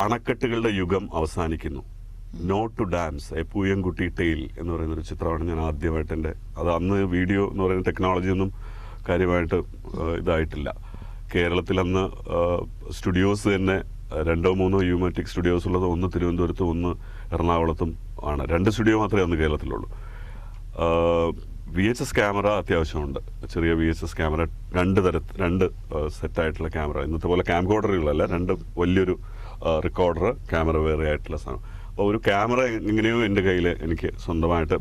അണക്കെട്ടുകളുടെ യുഗം അവസാനിക്കുന്നു. Not to dams a Pooyamkutty tale എന്ന് പറയുന്നൊരു ചിത്രമാണ് ഞാൻ ആദ്യമായിട്ട് അത് അന്ന് വീഡിയോ എന്ന് പറയുന്ന ടെക്നോളജി ഒന്നും കാര്യമായിട്ട് ഇതായിട്ടില്ല. കേരളത്തിൽ അന്ന് സ്റ്റുഡിയോസ് തന്നെ 2-3 യൂമാറ്റിക് സ്റ്റുഡിയോസ് ഉള്ളത്, ഒന്ന് തിരുവനന്തപുരത്തും ഒന്ന് എറണാകുളത്തും ആണ്. 2 സ്റ്റുഡിയോ മാത്രമേ അന്ന് കേരളത്തിലുള്ളൂ. VHS camera അത്യാവശ്യമുണ്ട്. ചെറിയ VHS ക്യാമറ, 2 സെറ്റായിട്ടുള്ള ക്യാമറ. ഇന്നത്തെ പോലെ ക്യാംകോഡറുകളല്ല, 2 വലിയൊരു റെക്കോർഡർ, ക്യാമറ വേറെ ആയിട്ടുള്ള സാധനം. അപ്പോൾ ഒരു ക്യാമറ എങ്ങനെയോ എൻ്റെ കയ്യിൽ എനിക്ക് സ്വന്തമായിട്ട്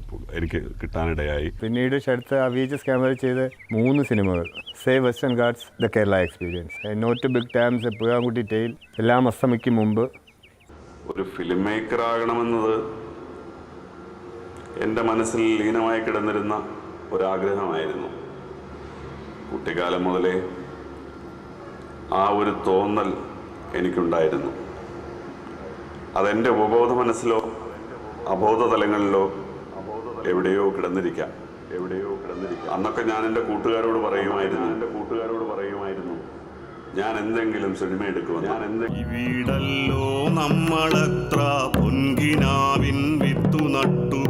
കിട്ടാനിടയായി. പിന്നീട് അടുത്ത VHS ക്യാമറ ചെയ്ത് 3 സിനിമകൾ: save western ghats, the Kerala experience, not to big dams, Pooyamkutty tale, എല്ലാം അസ്തമിക്കും മുമ്പ്. ഒരു ഫിലിം മേക്കർ ആകണമെന്നത് എൻ്റെ മനസ്സിൽ ലീനമായി കിടന്നിരുന്ന ഒരാഗ്രഹമായിരുന്നു. കുട്ടിക്കാലം മുതലേ ആ ഒരു തോന്നൽ എനിക്കുണ്ടായിരുന്നു. അതെൻ്റെ ഉപബോധ മനസ്സിലോ അബോധ തലങ്ങളിലോ എവിടെയോ കിടന്നിരിക്കാം. അന്നൊക്കെ ഞാൻ എൻ്റെ കൂട്ടുകാരോട് പറയുമായിരുന്നു ഞാൻ എന്തെങ്കിലും സിനിമ എടുക്കുമെന്ന്. വീടല്ലോ നമ്മളെത്ര പൊൻകിനാവിൻ വിത്തു നട്ടു,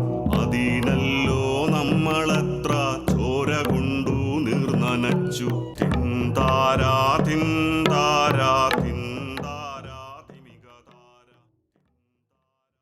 അതിനല്ലോ നമ്മളെത്ര ചോര കൊണ്ടു നീർനനച്ചു. തിന്താരാ